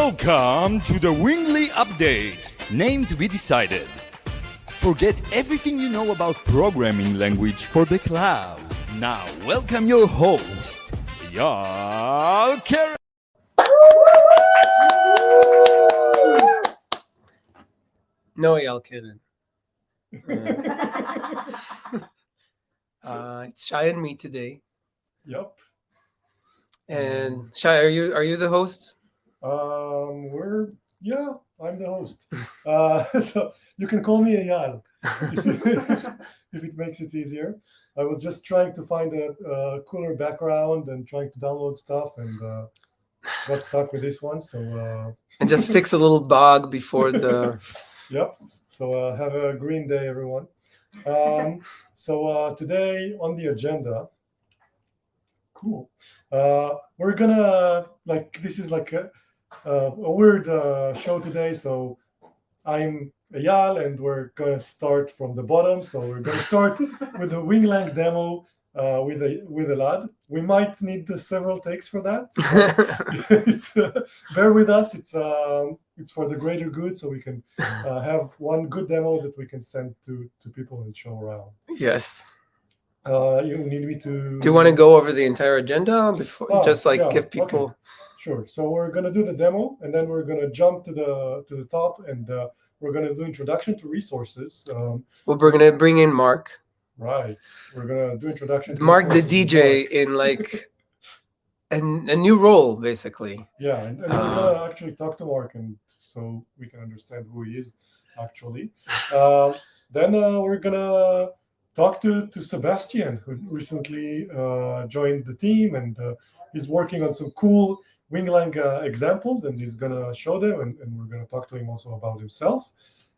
Welcome to the Wingly Update. Name to be decided. Forget everything you know about programming language for the cloud. Now, welcome your host, Eyal Keren. No, Eyal Keren. It's Shai and me today. Yep. And Shai, are you the host? I'm the host. So you can call me Eyal if it makes it easier. I was just trying to find a cooler background and trying to download stuff and got stuck with this one. So And just fix a little bug before the. Yep. So have a green day, everyone. So today on the agenda, cool. We're gonna this is like a weird show today. So I'm Eyal, and we're gonna start from the bottom. So we're gonna start with the Winglang demo with Elad. We might need several takes for that. It's bear with us. It's for the greater good, so we can have one good demo that we can send to people and show around. Yes. You need me to. Do you want to go over the entire agenda before, give people? Okay. Sure. So we're gonna do the demo, and then we're gonna jump to the top, and we're gonna do introduction to resources. Well, we're gonna bring in Mark. Right. We're gonna do introduction. Mark, the DJ, in like a new role, basically. Yeah, and we're gonna actually talk to Mark, and so we can understand who he is actually. Then we're gonna talk to Sebastian, who recently joined the team, and he's working on some cool Winglang examples, and he's gonna show them, and we're gonna talk to him also about himself.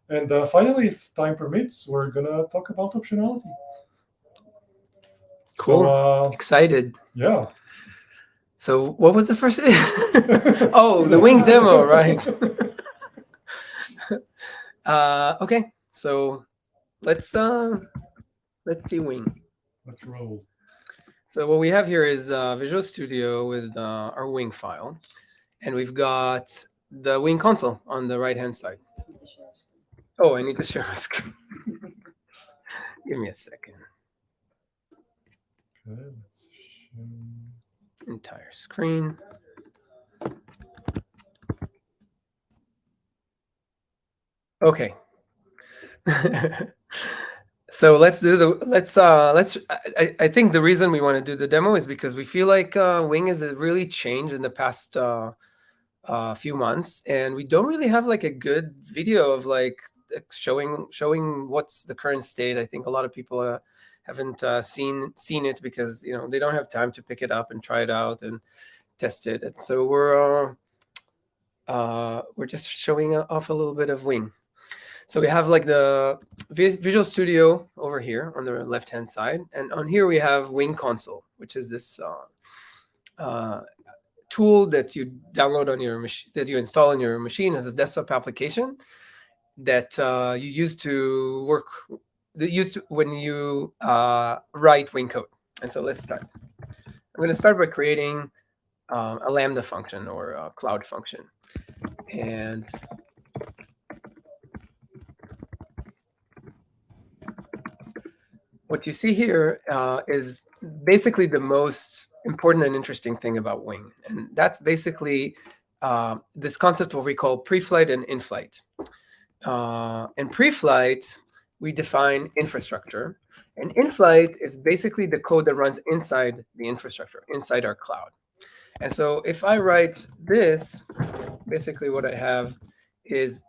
And finally, if time permits, we're gonna talk about optionality. Cool. So, excited. Yeah. So what was the first? Oh, the Wing demo, right? Okay, so let's see Wing. Let's roll. So what we have here is Visual Studio with our Wing file, and we've got the Wing console on the right-hand side. Oh, I need to share my screen. Give me a second. Okay, let's show. Entire screen. Okay. So let's do I think the reason we want to do the demo is because we feel like Wing has really changed in the past few months, and we don't really have like a good video of like showing what's the current state. I think a lot of people haven't seen it because they don't have time to pick it up and try it out and test it. And so we're just showing off a little bit of Wing. So we have like the Visual Studio over here on the left-hand side, and on here we have Wing Console, which is this tool that you download on your machine, that you install on your machine as a desktop application that you use to work. When you write Wing code. And so let's start. I'm going to start by creating a Lambda function or a cloud function. And what you see here is basically the most important and interesting thing about Wing. And that's basically this concept of what we call pre-flight and in-flight. In pre-flight, we define infrastructure, and in-flight is basically the code that runs inside the infrastructure, inside our cloud. And so if I write this, basically what I have is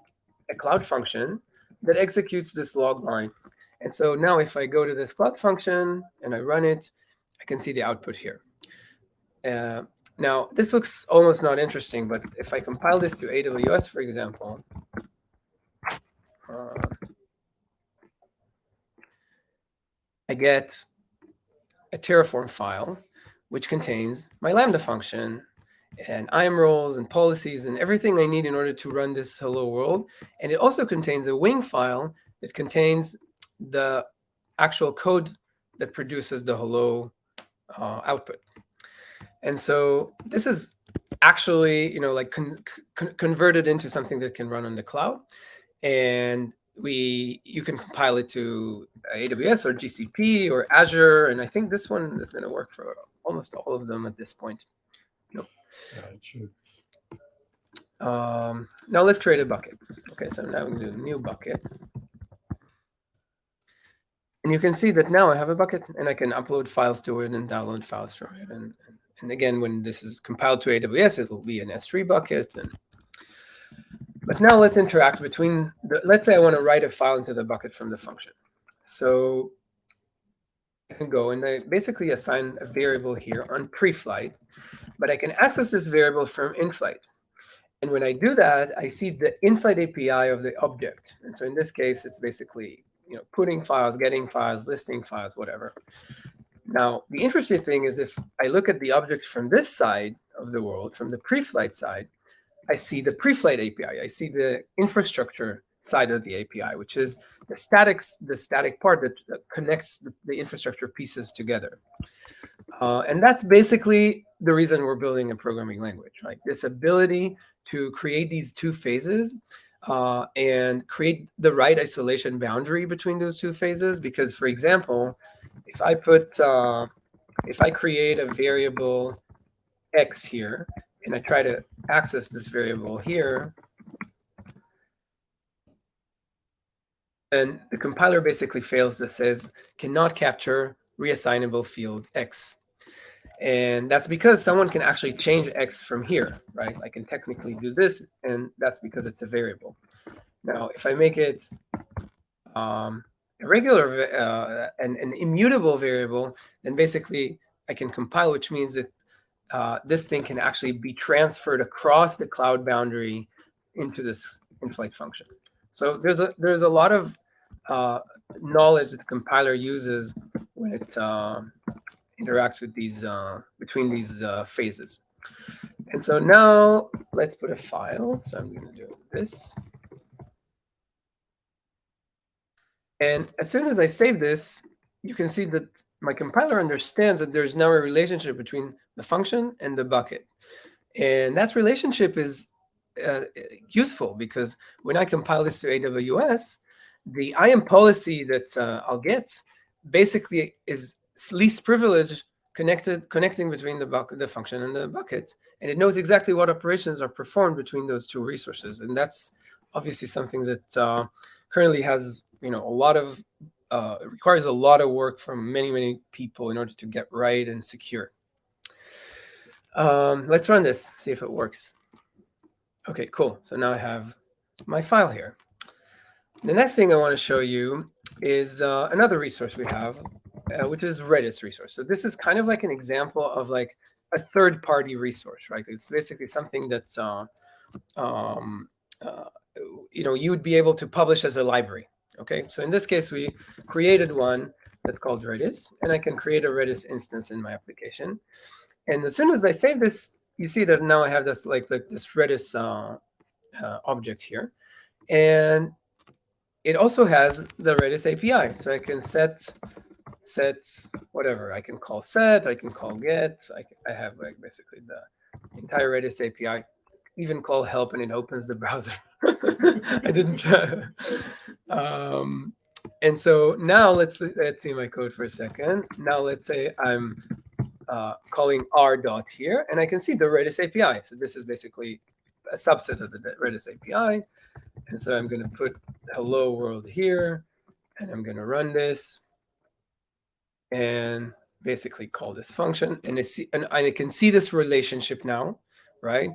a cloud function that executes this log line. And so now if I go to this cloud function and I run it, I can see the output here. Now, this looks almost not interesting, but if I compile this to AWS, for example, I get a Terraform file, which contains my Lambda function and IAM roles and policies and everything I need in order to run this hello world. And it also contains a Wing file that contains the actual code that produces the hello output. And so this is actually, like convert it into something that can run on the cloud. And you can compile it to AWS or GCP or Azure. And I think this one is going to work for almost all of them at this point. Nope. Yeah, it should. Now let's create a bucket. Okay, so now I'm going to do a new bucket. And you can see that now I have a bucket, and I can upload files to it and download files from it. And again, when this is compiled to AWS, it will be an S3 bucket. But now let's interact between let's say I want to write a file into the bucket from the function. So I can go and I basically assign a variable here on pre-flight, but I can access this variable from in-flight. And when I do that, I see the in-flight API of the object. And so in this case, it's basically putting files, getting files, listing files, whatever. Now, the interesting thing is if I look at the object from this side of the world, from the pre-flight side, I see the pre-flight API. I see the infrastructure side of the API, which is the static part that connects the infrastructure pieces together. And that's basically the reason we're building a programming language, right? This ability to create these two phases and create the right isolation boundary between those two phases. Because, for example, if I create a variable X here, and I try to access this variable here, and the compiler basically fails that says cannot capture reassignable field X. And that's because someone can actually change X from here, right? I can technically do this, and that's because it's a variable. Now, if I make it a regular, an immutable variable, then basically I can compile, which means that this thing can actually be transferred across the cloud boundary into this in-flight function. So there's a lot of knowledge that the compiler uses when it interacts with these between these phases. And so now let's put a file. So I'm going to do this. And as soon as I save this, you can see that my compiler understands that there's now a relationship between the function and the bucket. And that relationship is useful because when I compile this to AWS, the IAM policy that I'll get basically is least privilege connecting between the function and the bucket. And it knows exactly what operations are performed between those two resources. And that's obviously something that currently has a lot of requires a lot of work from many people in order to get right and secure. Let's run this, see if it works. Okay, cool. So now I have my file here. The next thing I want to show you is another resource we have, which is Redis resource. So this is kind of like an example of like a third-party resource, right? It's basically something that you would be able to publish as a library. Okay, so in this case, we created one that's called Redis, and I can create a Redis instance in my application. And as soon as I save this, you see that now I have this like this Redis object here, and it also has the Redis API. So I can set whatever. I can call set. I can call get. I have like basically the entire Redis API. Even call help, and it opens the browser. I didn't try. And so now let's see my code for a second. Now let's say I'm calling r dot here, and I can see the Redis API. So this is basically a subset of the Redis API. And so I'm going to put hello world here, and I'm going to run this and basically call this function. And I can see this relationship now, right?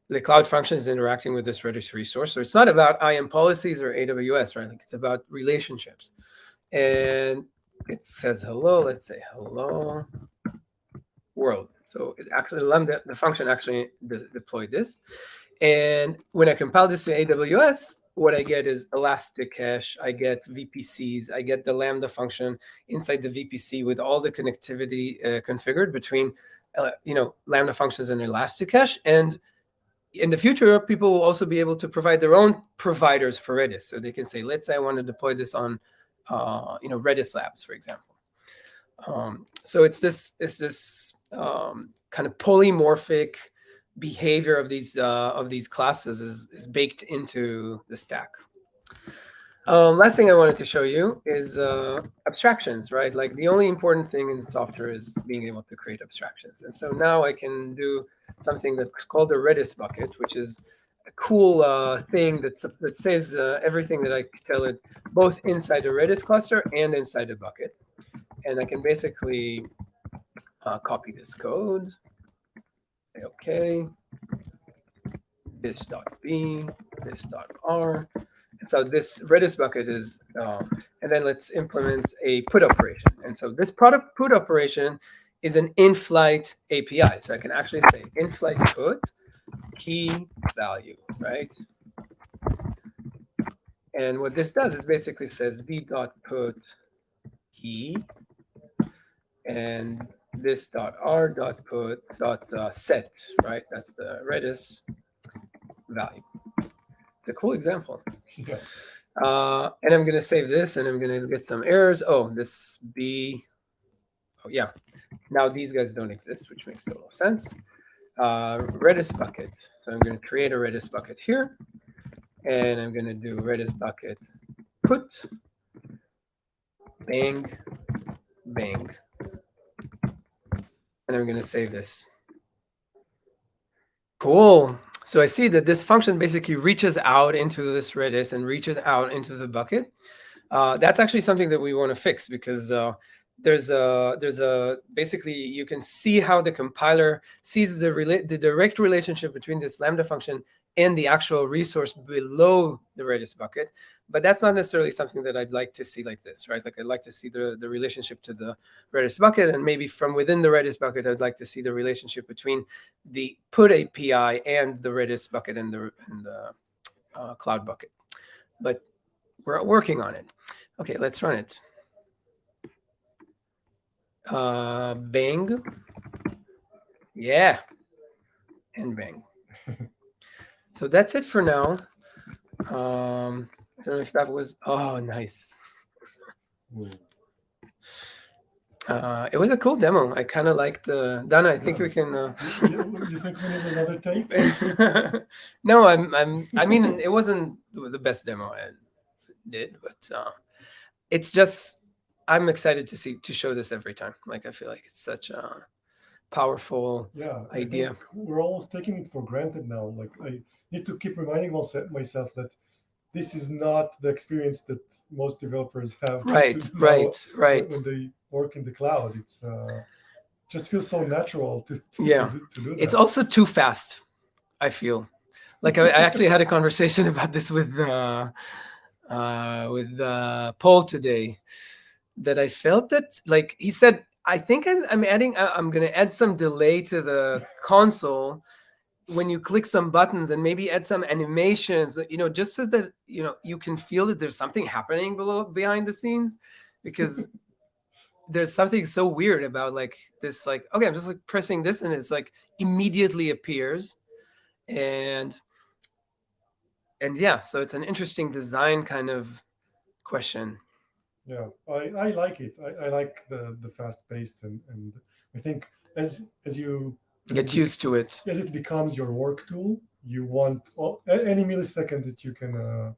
The cloud function is interacting with this Redis resource. So it's not about IAM policies or AWS, right? Like it's about relationships. And it says hello. Let's say hello world. So it actually the function actually deployed this. And when I compile this to AWS, what I get is Elastic Cache. I get VPCs. I get the Lambda function inside the VPC with all the connectivity configured between Lambda functions and Elastic Cache. And in the future, people will also be able to provide their own providers for Redis. So they can say, let's say I want to deploy this on, Redis Labs, for example. So it's this kind of polymorphic behavior of these classes is baked into the stack. Last thing I wanted to show you is abstractions, right? Like the only important thing in software is being able to create abstractions. And so now I can do something that's called a Redis bucket, which is a cool thing that saves everything that I tell it, both inside a Redis cluster and inside a bucket. And I can basically copy this code, say okay, this.b, this.r. So this Redis bucket is, and then let's implement a put operation. And so this product put operation is an in-flight API. So I can actually say in-flight put key value, right? And what this does is basically says b.put key and this.r.put.set, right? That's the Redis value. It's a cool example. Yeah. And I'm going to save this, and I'm going to get some errors. Oh, this B. Oh, yeah. Now these guys don't exist, which makes total sense. Redis bucket. So I'm going to create a Redis bucket here, and I'm going to do Redis bucket put bang, bang. And I'm going to save this. Cool. So I see that this function basically reaches out into this Redis and reaches out into the bucket. That's actually something that we want to fix, because there's a basically you can see how the compiler sees the direct relationship between this Lambda function and the actual resource below the Redis bucket. But that's not necessarily something that I'd like to see like this, right? Like I'd like to see the relationship to the Redis bucket, and maybe from within the Redis bucket, I'd like to see the relationship between the put API and the Redis bucket and the cloud bucket. But we're working on it. Okay, let's run it. Bang. Yeah. And bang. So that's it for now. I don't know if that was, oh, nice. It was a cool demo. I kind of liked Dana. I think we can. You think we need another tape? No, I mean, it wasn't the best demo I did, but it's just I'm excited to show this every time. Like I feel like it's such a powerful idea. We're almost taking it for granted now. Like I need to keep reminding myself that this is not the experience that most developers have. Right. When they work in the cloud, it's just feels so natural to do that. It's also too fast, I feel. Like I actually had a conversation about this with Paul today, that I felt that, like he said, I think I'm going to add some delay to the console when you click some buttons, and maybe add some animations, just so that, you can feel that there's something happening behind the scenes, because there's something so weird about like this, like, okay, I'm just like pressing this and it's like immediately appears. And yeah, so it's an interesting design kind of question. Yeah, I like it. I like the fast paced, and I think as you get used to it, as it becomes your work tool, you want any millisecond that you can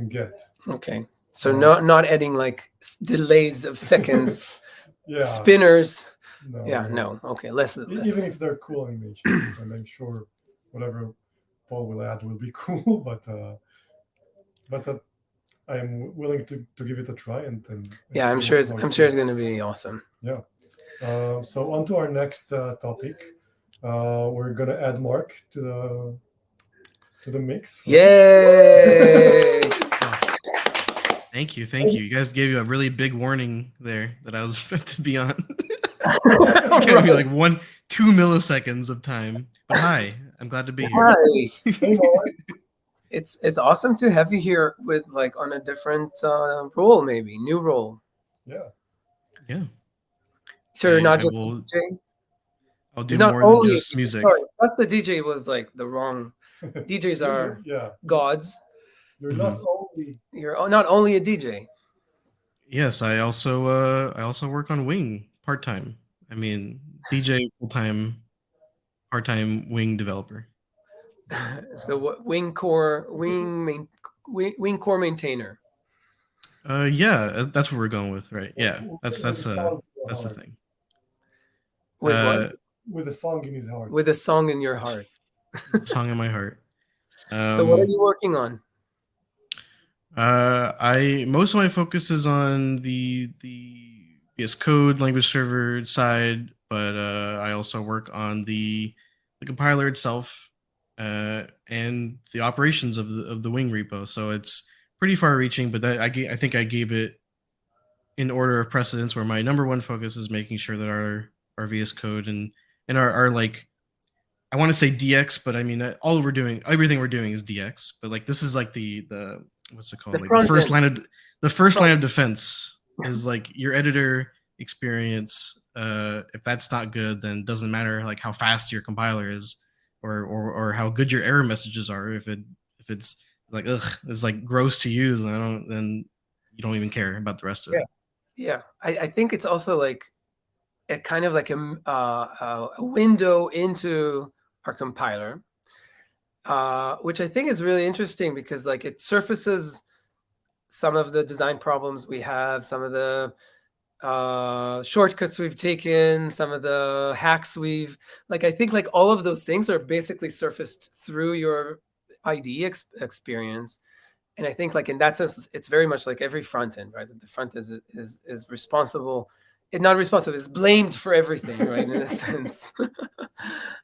get. Okay, so not adding like delays of seconds, spinners. No. Okay, less. Even if they're cool animations, and I'm sure whatever Paul will add will be cool, but I'm willing to give it a try and yeah, I'm sure it's going to be awesome. Yeah. So on to our next topic. We're gonna add Mark to the mix. Right? Yay! Thank you. You guys gave you a really big warning there that I was about to be on. It's gonna be like 1-2 milliseconds of time. But hi, I'm glad to be here. Hi. Hey, it's awesome to have you here with like on a different role, maybe new role. Yeah. So you're not just DJ. I'll do more than just music. Sorry, plus the DJ was like the wrong. DJs are gods. You're not only a DJ. Yes, I also work on Wing part time. I mean, DJ full time. part-time Wing developer. So Wing core maintainer. Yeah, that's what we're going with, right? Yeah, that's the thing. With what? With a song in his heart. With a song in your heart. Song in my heart. So what are you working on? Most of my focus is on the VS Code language server side, but I also work on the compiler itself and the operations of the Wing repo. So it's pretty far-reaching, but I think I gave it in order of precedence, where my number one focus is making sure that our VS Code and our like, I want to say DX, but I mean everything we're doing is DX. But like this is like the what's it called? Like the first line of defense is like your editor experience. If that's not good, then it doesn't matter like how fast your compiler is or how good your error messages are. If it's like it's like gross to use, then you don't even care about the rest of it. Yeah, I think it's also like a kind of like a window into our compiler, which I think is really interesting because like it surfaces some of the design problems we have, some of the shortcuts we've taken, some of the hacks I think like all of those things are basically surfaced through your IDE experience. And I think like in that sense, it's very much like every front end, right? The front is responsible. It's not responsible, it's blamed for everything, right? In a sense.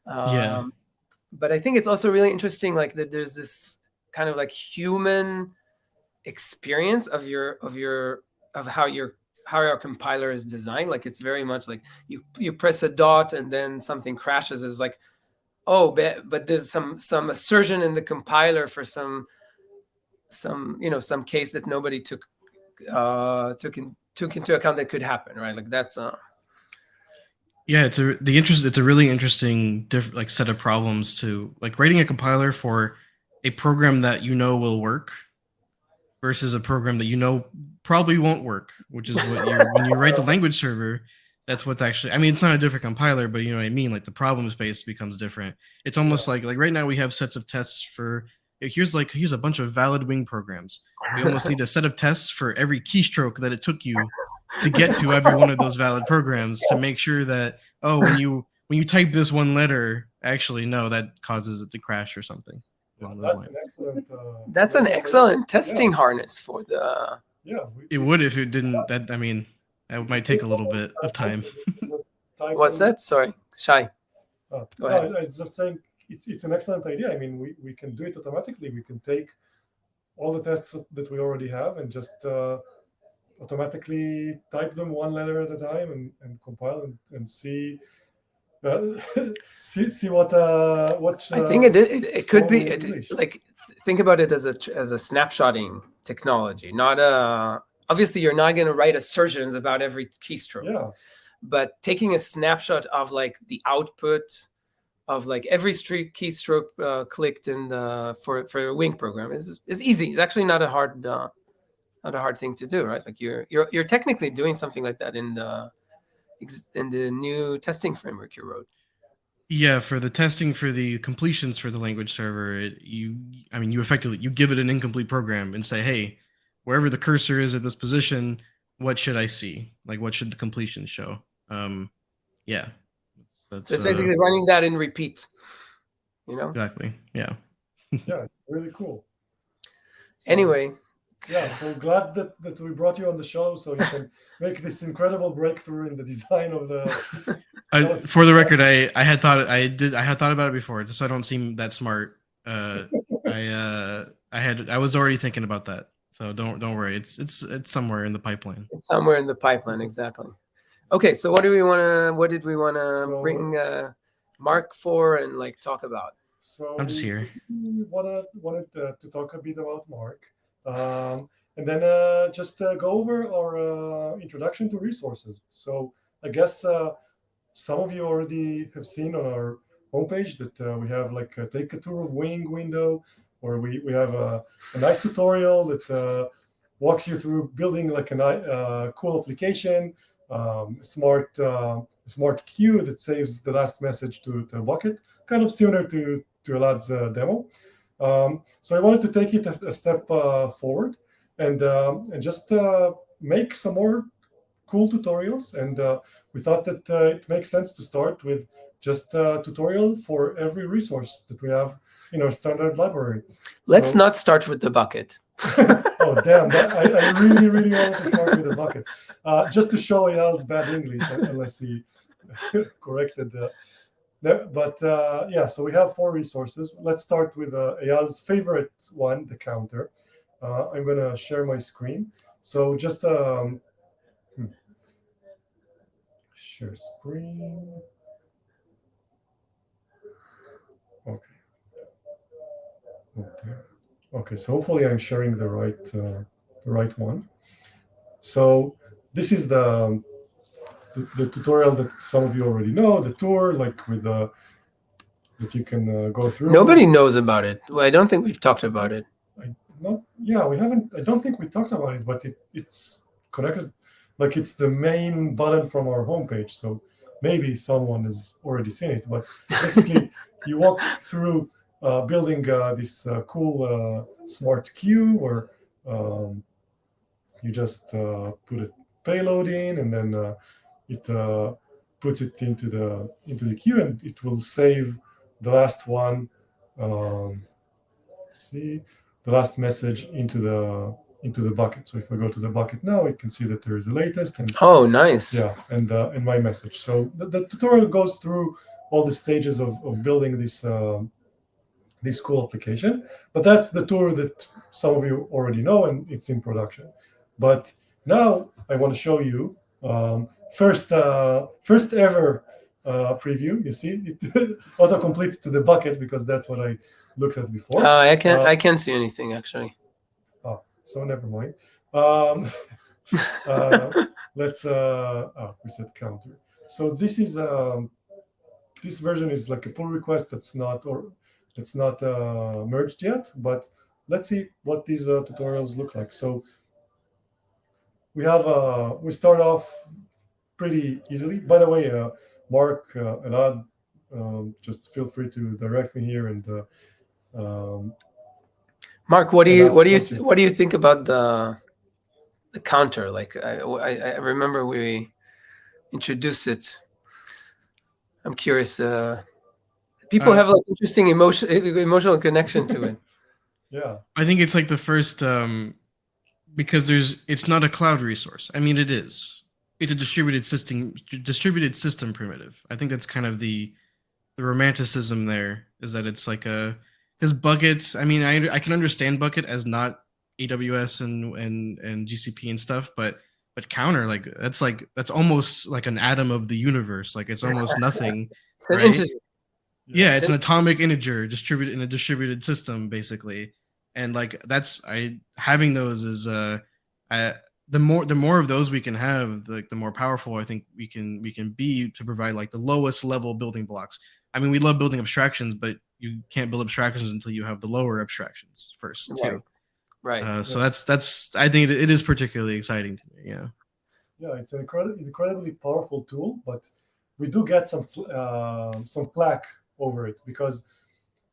Yeah. But I think it's also really interesting, like that there's this kind of like human experience of how your compiler is designed. Like it's very much like you press a dot and then something crashes. It's like, oh, but there's some assertion in the compiler for some case that nobody took into account that could happen, right? Like that's yeah, it's a really interesting like set of problems to like writing a compiler for a program that will work versus a program that probably won't work, which is what when you write the language server, that's what's actually, I mean, it's not a different compiler, but you know what I mean? Like the problem space becomes different. It's almost like right now we have sets of tests for, here's a bunch of valid Wing programs. We almost need a set of tests for every keystroke that it took you to get to every one of those valid programs to make sure that, when you type this one letter, actually, no, that causes it to crash or something. That's an excellent testing harness for the. Yeah, it would if it didn't. That might take a little bit of time. What's that? Sorry, Shai. Go ahead. I was just saying it's an excellent idea. I mean, we can do it automatically. We can take all the tests that we already have and just automatically type them one letter at a time and compile and see. See what I think it could be like think about it as a snapshotting technology, not obviously you're not going to write assertions about every keystroke, but taking a snapshot of like the output of like every keystroke clicked in for a Wing program is easy. It's actually not a hard thing to do, right? Like you're technically doing something like that in the new testing framework you wrote. Yeah, for the testing for the completions for the language server, you effectively give it an incomplete program and say, hey, wherever the cursor is at this position, what should I see? Like, what should the completion show? Yeah, that's basically running that in repeat. Exactly. Yeah. Yeah, it's really cool. So, anyway. Yeah, so glad that we brought you on the show so you can make this incredible breakthrough in the design of the. For the record, I had thought about it before, just so I don't seem that smart. I was already thinking about that, so don't worry. It's somewhere in the pipeline. It's somewhere in the pipeline, exactly. Okay, so what did we want to bring Mark for and like talk about? So I'm just here. We wanted to talk a bit about Mark. And then just go over our introduction to resources. So I guess some of you already have seen on our homepage that we have like a take a tour of Wing window, where we have a nice tutorial that walks you through building like a cool application, smart smart queue that saves the last message to a bucket, kind of similar to Elad's demo. So I wanted to take it a step forward and just make some more cool tutorials. And we thought that it makes sense to start with just a tutorial for every resource that we have in our standard library. Let's not start with the bucket. Oh, damn. I really, really want to start with the bucket. Just to show Eyal's bad English, unless he corrected but yeah, so we have 4 resources. Let's start with Eyal's favorite one, the counter. I'm going to share my screen. So just share screen. Okay. Okay, so hopefully I'm sharing the right one. So this is the tutorial that some of you already know, the tour, like with the that you can go through. Nobody knows about it. Well, I don't think we've talked about it. We haven't. I don't think we talked about it, but it's connected. Like it's the main button from our homepage. So maybe someone has already seen it. But basically, you walk through building this cool smart queue where you just put a payload in, and then it puts it into the queue, and it will save the last one. Let's see, the last message into the bucket. So if I go to the bucket now, you can see that there is the latest. And oh, nice. Yeah, and my message. So the tutorial goes through all the stages of building this cool application. But that's the tour that some of you already know, and it's in production. But now I want to show you first ever preview. You see, it auto completes to the bucket because that's what I looked at before. I can't see anything actually. Oh, so never mind. Let's reset counter. So this is this version is like a pull request that's not merged yet, but let's see what these tutorials look like. So we start off pretty easily. By the way, Mark, Elad, just feel free to direct me here. And Mark, what do you think about the counter? Like I remember we introduced it. I'm curious. People have like interesting emotional connection to it. Yeah, I think it's like the first because it's not a cloud resource. I mean, it is. It's a distributed system primitive. I think that's kind of the romanticism there, is that it's like because buckets. I mean, I can understand bucket as not AWS and GCP and stuff, but counter, that's almost like an atom of the universe. Like it's almost nothing. Right? Yeah, it's an atomic integer distributed in a distributed system, basically. And like having those is the more of those we can have, like the more powerful I think we can be to provide like the lowest level building blocks. I mean, we love building abstractions, but you can't build abstractions until you have the lower abstractions first too. Right. So that's I think it is particularly exciting to me. Yeah. Yeah, it's an incredibly powerful tool, but we do get some flack over it because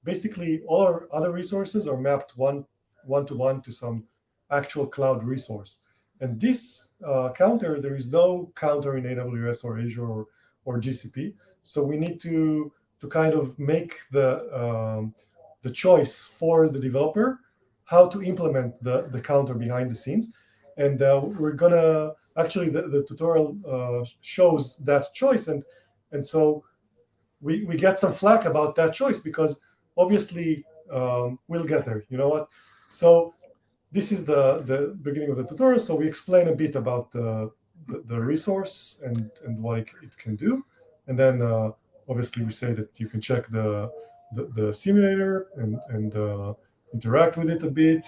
basically all our other resources are mapped one-to-one to some actual cloud resource. And this counter, there is no counter in AWS or Azure or GCP. So we need to kind of make the choice for the developer how to implement the counter behind the scenes. And we're gonna actually the tutorial shows that choice, and so we get some flack about that choice because obviously we'll get there. You know what? So this is the beginning of the tutorial. So we explain a bit about the resource and what it can do, and then obviously we say that you can check the simulator and interact with it a bit.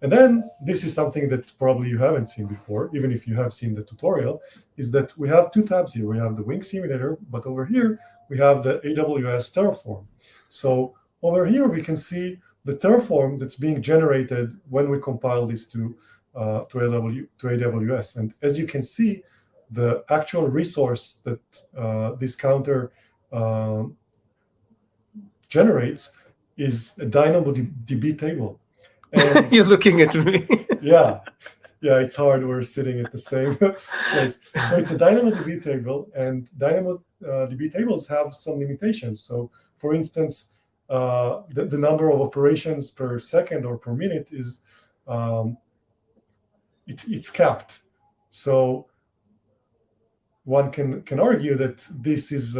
And then this is something that probably you haven't seen before, even if you have seen the tutorial, is that we have 2 tabs here. We have the Wing simulator, but over here we have the AWS Terraform. So over here we can see the Terraform that's being generated when we compile this to AWS. And as you can see, the actual resource that this counter generates is a DynamoDB table. And You're looking at me. yeah, it's hard. We're sitting at the same place. So it's a DynamoDB table, and DynamoDB tables have some limitations. So, for instance, the number of operations per second or per minute is it's capped. So one can argue that this is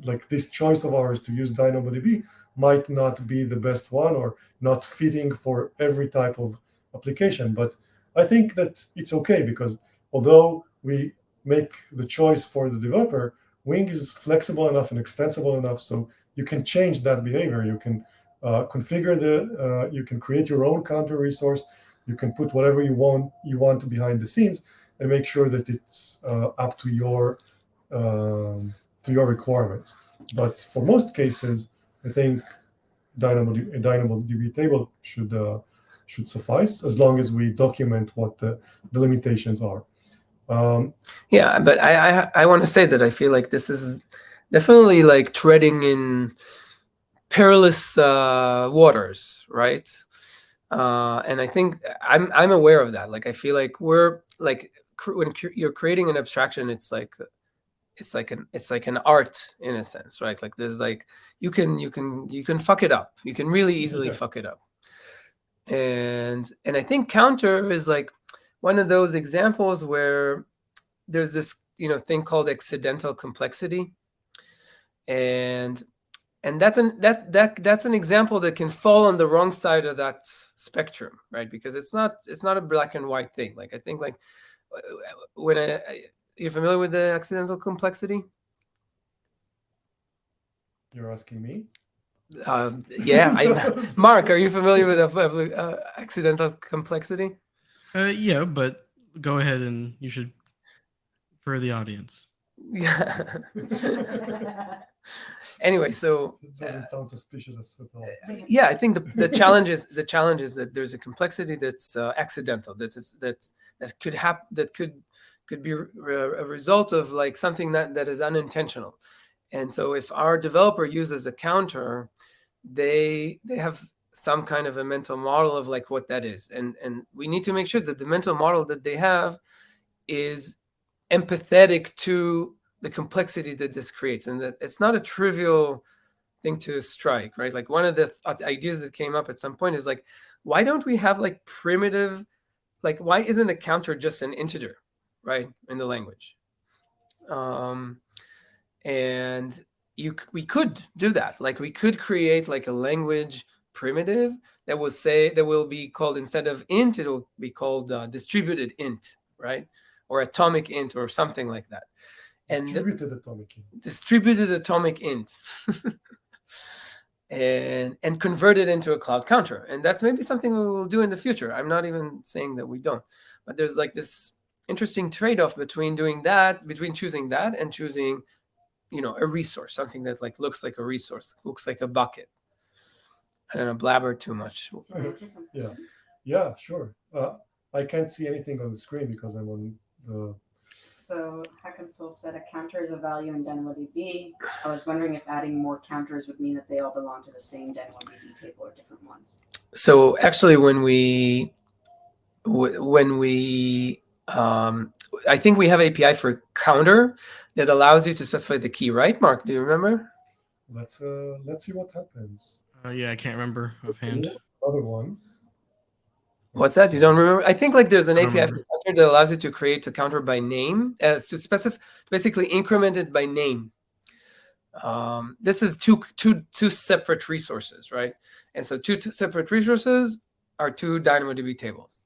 like this choice of ours to use DynamoDB might not be the best one, or not fitting for every type of application. But I think that it's okay, because although we make the choice for the developer, Wing is flexible enough and extensible enough so you can change that behavior. You can configure you can create your own counter resource. You can put whatever you want behind the scenes and make sure that it's up to your requirements. But for most cases, I think a DynamoDB table should suffice, as long as we document what the limitations are. Yeah, but I want to say that I feel like this is definitely like treading in perilous waters, right? And I think I'm aware of that. Like I feel like we're like when you're creating an abstraction, it's like an art in a sense, right? Like there's like you can fuck it up. You can really easily fuck it up. And I think counter is like one of those examples where there's this thing called accidental complexity, and that's an example that can fall on the wrong side of that spectrum, right? Because it's not a black and white thing. Like I think like when you're familiar with the accidental complexity? You're asking me? Yeah. Mark, are you familiar with accidental complexity? Yeah, but go ahead, and you should for the audience. Yeah. Anyway, so it doesn't sound suspicious at all. Yeah, I think the challenge is that there's a complexity that's accidental, that could be a result of like something that is unintentional. And so if our developer uses a counter, they have some kind of a mental model of like what that is, and we need to make sure that the mental model that they have is empathetic to the complexity that this creates, and that it's not a trivial thing to strike, right? Like one of the ideas that came up at some point is like, why don't we have like primitive, like why isn't a counter just an integer, right, in the language? And we could do that. Like we could create like a language primitive that will be called, instead of int, it will be called distributed int, right? Or atomic int or something like that. And distributed atomic int. and convert it into a cloud counter. And that's maybe something we will do in the future. I'm not even saying that we don't, but there's like this interesting trade-off between choosing that and choosing a resource, something that like looks like a resource, looks like a bucket. I don't know, blabber too much. Yeah, sure. I can't see anything on the screen because I'm on the... So Hackensoul said a counter is a value in DynamoDB. I was wondering if adding more counters would mean that they all belong to the same DynamoDB table or different ones. So actually, when we I think we have API for counter that allows you to specify the key, right? Mark, do you remember? Let's see what happens. Yeah, I can't remember offhand. Other one. What's that? You don't remember? I think like there's an API for counter that allows you to create a counter by name, to specify, basically increment it by name. This is two separate resources, right? And so two separate resources are two DynamoDB tables.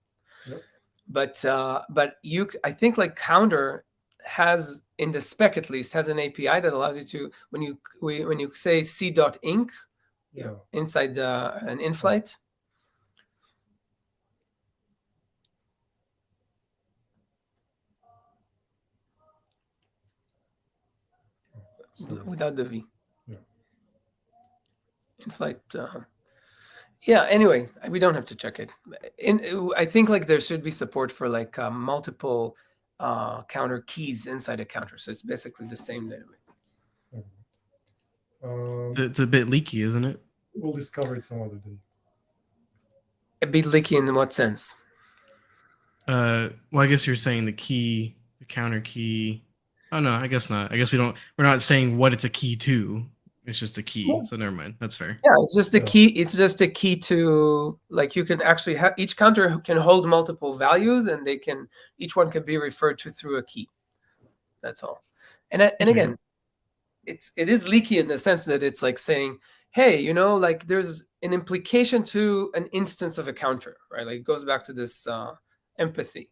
Yep. But I think like counter has, in the spec at least, has an API that allows you to, when you say c.inc inside an in-flight. Without the V. Yeah. In-flight. Yeah, anyway, we don't have to check it. I think like there should be support for like multiple counter keys inside a counter. So it's basically the same dynamic. It's a bit leaky, isn't it? We'll discover it some other day. A bit leaky in what sense? Well, I guess you're saying the counter key. Oh no, I guess not. I guess we're not saying what it's a key to. It's just a key. Well, so never mind. That's fair. Yeah, it's just a key. It's just a key to, like, you can actually have each counter can hold multiple values, and each one can be referred to through a key. That's all. And again, it is leaky in the sense that it's like saying, hey, like there's an implication to an instance of a counter, right? Like it goes back to this empathy.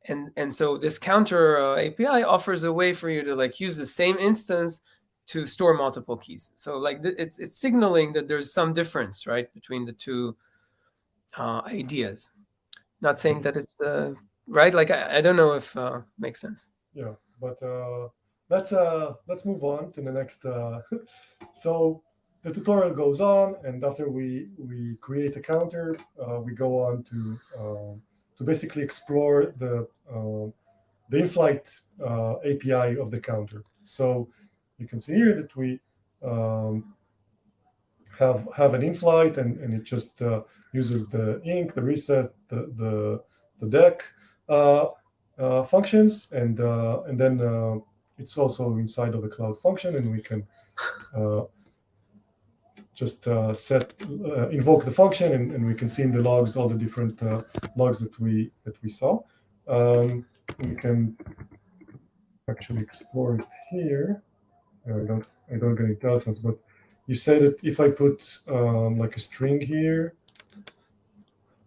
And so this counter API offers a way for you to like use the same instance to store multiple keys. So like it's signaling that there's some difference, right, between the two ideas. Not saying that it's right. Like I don't know if makes sense. Yeah, but let's move on to the next. So the tutorial goes on, and after we create a counter, we go on to basically explore the in-flight API of the counter. So you can see here that we have an in-flight, and it just uses the inc, the reset, the deck functions, and then it's also inside of a cloud function, and we can just invoke the function, and we can see in the logs all the different logs that we saw. We can actually explore it here. I don't get any deltas, but you say that if I put like a string here,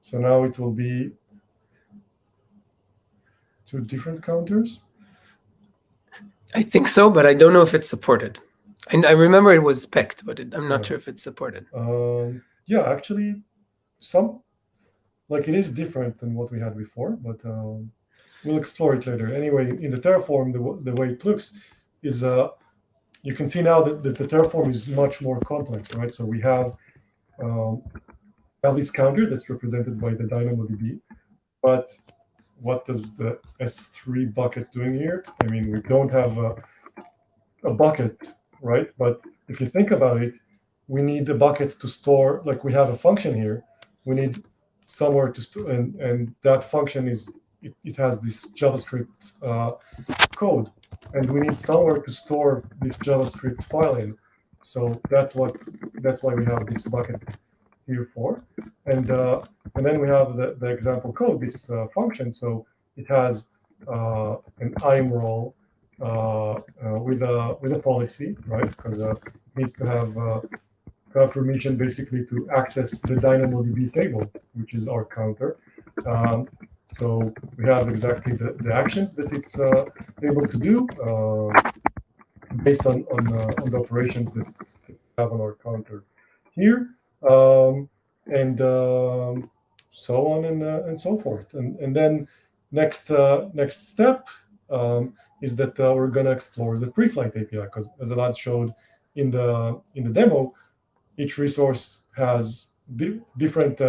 so now it will be two different counters. I think so, but I don't know if it's supported. I remember it was spec'd, but I'm not sure if it's supported. Yeah, actually, it is different than what we had before, but we'll explore it later. Anyway, in the Terraform, the way it looks is you can see now that the Terraform is much more complex, right? So we have this counter that's represented by the DynamoDB, but what does the S3 bucket doing here? I mean, we don't have a bucket, right? But if you think about it, we need a bucket to store, like we have a function here, we need somewhere to store, and that function it has this JavaScript code, and we need somewhere to store this JavaScript file in. So that's why we have this bucket here for, and then we have the example code, this function. So it has an IAM role with a policy, right? Because it needs to have permission basically to access the DynamoDB table, which is our counter. So we have exactly the actions that it's able to do based on the operations that we have on our counter here, and so on and so forth. And then next step is that we're going to explore the pre-flight API, because as Elad showed in the demo, each resource has different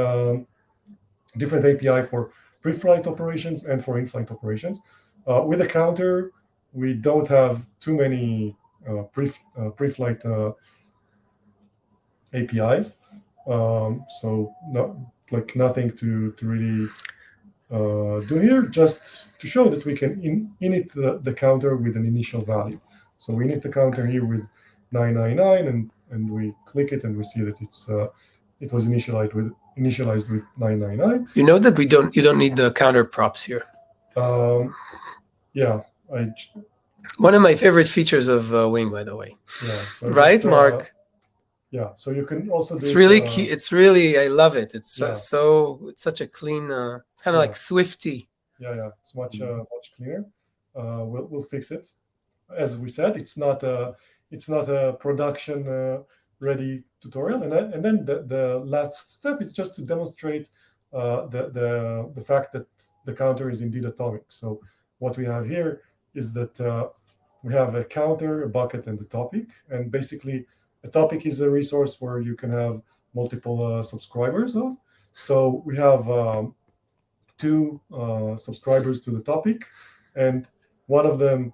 API for pre-flight operations and for in-flight operations. With a counter, we don't have too many pre-flight APIs, so nothing to really do here, just to show that we can init the counter with an initial value. So we init the counter here with 999, and we click it, and we see that it was initialized with 999. You know that you don't need the counter props here. Yeah, one of my favorite features of Wing, by the way. Yeah. So right, Mark? Yeah. So you can also do. It's really key. It's really, I love it. It's it's such a clean. It's kind of like Swifty. Yeah. It's much cleaner. We'll fix it. As we said, it's not a production ready tutorial, and then the last step is just to demonstrate the fact that the counter is indeed atomic. So what we have here is that we have a counter, a bucket, and a topic. And basically, a topic is a resource where you can have multiple subscribers of. So we have two subscribers to the topic, and one of them,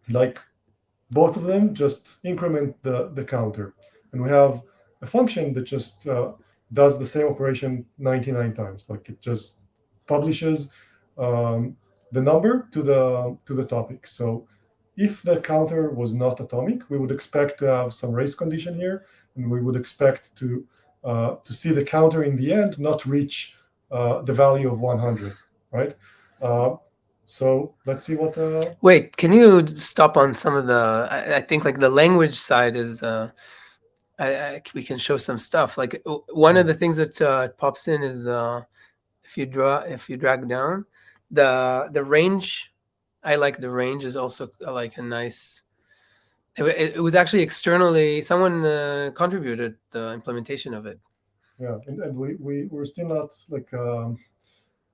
like both of them, just increment the counter, and we have a function that just does the same operation 99 times. Like it just publishes the number to the topic. So if the counter was not atomic, we would expect to have some race condition here, and we would expect to see the counter in the end not reach the value of 100, right? So let's see what. Wait, can you stop on some of the? I think like the language side is. We can show some stuff. Like one of the things that pops in is if you drag down the range. I like the range is also like a nice. It was actually externally someone contributed the implementation of it. Yeah, and we're still not like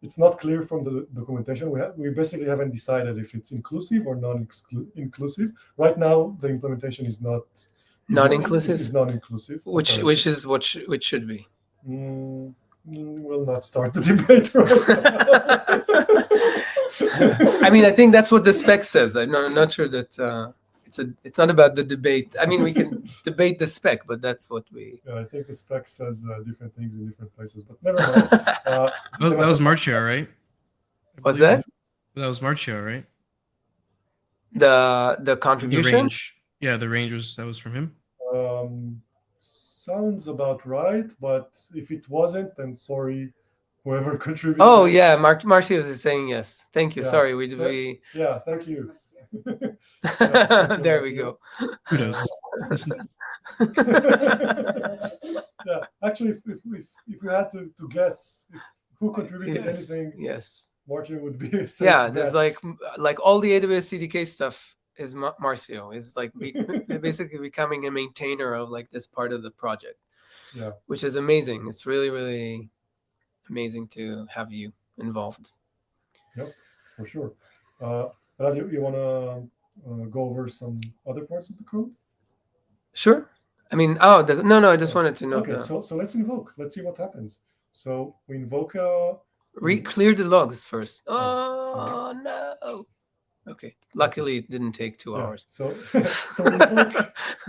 it's not clear from the documentation. We basically haven't decided if it's inclusive or non-inclusive. Right now, the implementation is non-inclusive. Is non-inclusive. Which is what should be. We'll not start the debate right now. I mean, I think that's what the spec says. I'm not sure that it's not about the debate. I mean, we can debate the spec, but that's what we. Yeah, I think the spec says different things in different places, but never mind. That was Marcio, right? Was that? That was Marcio, right? The contribution. The range. Yeah, the range was from him. Sounds about right, but if it wasn't, then sorry, whoever contributed. Oh yeah, Marcio is saying yes. Thank you. Yeah. Sorry, Yeah, thank you. There we go. Kudos. Yeah, actually, if we had to guess who contributed anything, yes, Martin would be. Yeah, there's like all the AWS CDK stuff is Marcio is like basically becoming a maintainer of like this part of the project. Yeah, which is amazing. It's really, really amazing to have you involved. Yep, for sure. Elad, you want to go over some other parts of the code? Sure. I mean, no, I just wanted to know. Okay, so let's invoke. Let's see what happens. So we invoke. Clear the logs first. Oh no. Okay. Luckily, it didn't take 2 hours. So we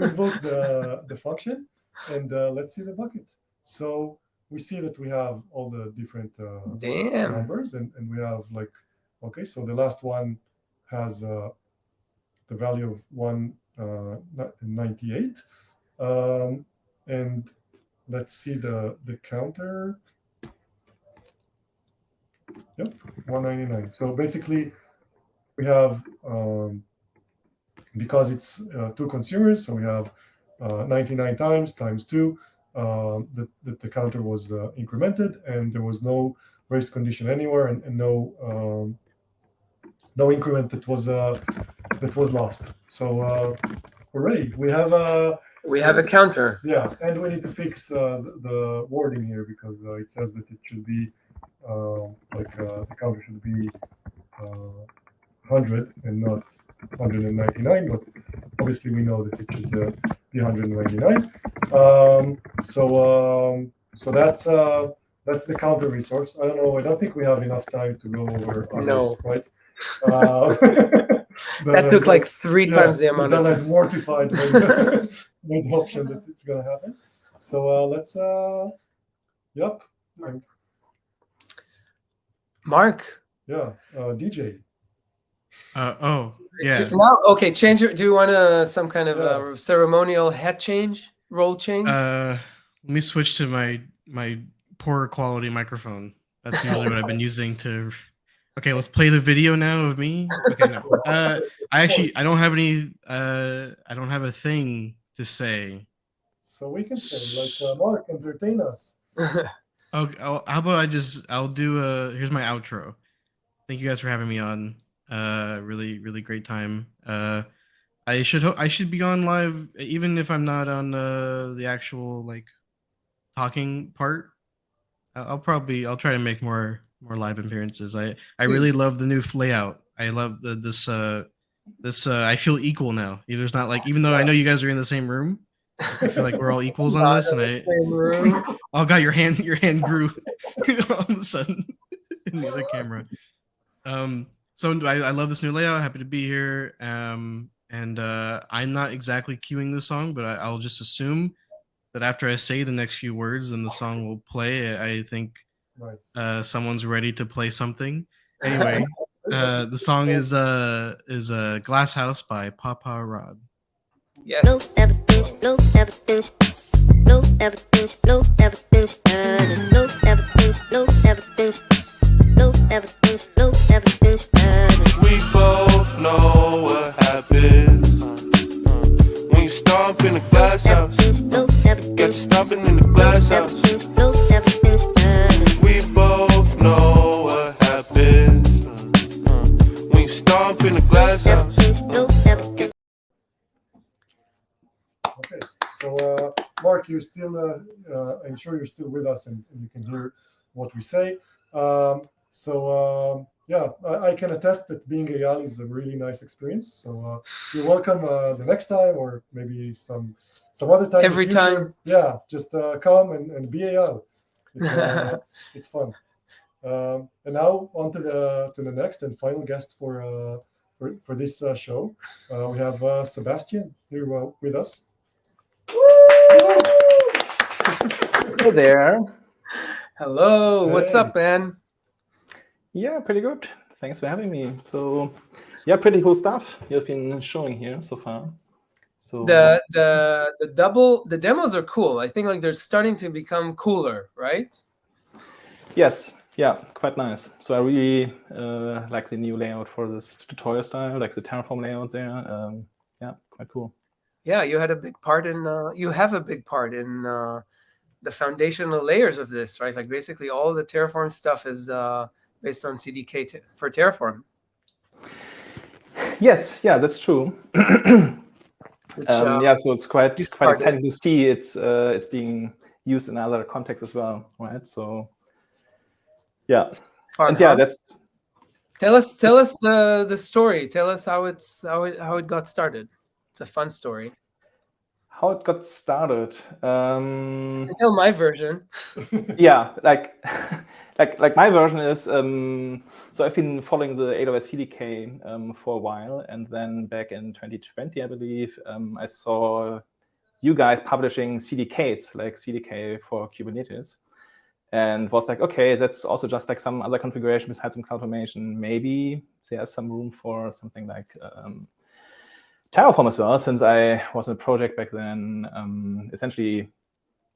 invoke the function, and let's see the bucket. So we see that we have all the different numbers, and we have like, okay, so the last one has the value of 198, and let's see the counter. Yep, 199. So basically, we have because it's 2 consumers, so we have 99 times 2. That the counter was incremented, and there was no race condition anywhere, and no increment that was lost. So hooray, we have a counter. Yeah, and we need to fix the wording here, because it says that it should be the counter should be 100 and not 199, but obviously we know that it should be 199. So that's the counter resource. I don't know. I don't think we have enough time to go over others, right? That took like 3 times the amount of time. Is mortified by the option that it's going to happen. So let's. Yep. Mark. Yeah. DJ. Yeah. Now, okay, change it. Do you want some kind of ceremonial head change, role change? Let me switch to my poor quality microphone. That's usually what I've been using to. Okay, let's play the video now of me. Okay, no. I don't have any. I don't have a thing to say. So we can say like Mark, entertain us. Okay, how about I'll do here's my outro. Thank you guys for having me on. Really, really great time. I should be on live, even if I'm not on the actual like talking part. I'll try to make more live appearances. I really love the new layout. I love this. I feel equal now. There's not like, even though I know you guys are in the same room, I feel like we're all equals on this. And oh god, your hand grew all of a sudden in the other camera. So I love this new layout. Happy to be here. And I'm not exactly cueing the song, but I'll just assume that after I say the next few words, then the song will play. I think Nice. someone's ready to play something. Anyway, the song is Glass House by Papa Rod. Yes. No evidence, no evidence, no evidence, no evidence, no evidence, no evidence, no evidence, no evidence. We both know what happens when you stomp in the glass house. No Got you evidence, stomping in the glass house. no evidence. We both know what happens when you stomp in the glass house. No evidence. Okay, so Mark, you're still, I'm sure you're still with us and you can hear what we say. Yeah, I can attest that being Eyal is a really nice experience. So you're welcome the next time, or maybe some other time. Every in the future. time. Yeah, just come and be Eyal. It's fun. And now on to the next and final guest for this show. We have Sebastian here with us. Hey there. Hello. What's Hey. up, man? Yeah, pretty good. Thanks for having me. So, yeah, pretty cool stuff you've been showing here so far. So The demos are cool. I think like they're starting to become cooler, right? yes, yeah, quite nice. So I really like the new layout for this tutorial style, like the Terraform layout there. Yeah, quite cool. Yeah, you had a big part in. You have a big part in the foundational layers of this, right? Like basically all the Terraform stuff is based on CDK for Terraform. Yes, yeah, that's true. Which, Yeah, so it's quite started. exciting to see it's being used in other contexts as well, right? So yeah, Fun, and yeah, huh? that's Tell us the story. Tell us how it got started. It's a fun story. how it got started. Tell my version. Yeah, like like my version is so I've been following the AWS CDK for a while, and then back in 2020, I believe, I saw you guys publishing CDKs, like CDK for Kubernetes, and was like, okay, that's also just like some other configuration besides some CloudFormation. Maybe there's some room for something like Terraform as well, since I was in a project back then, essentially,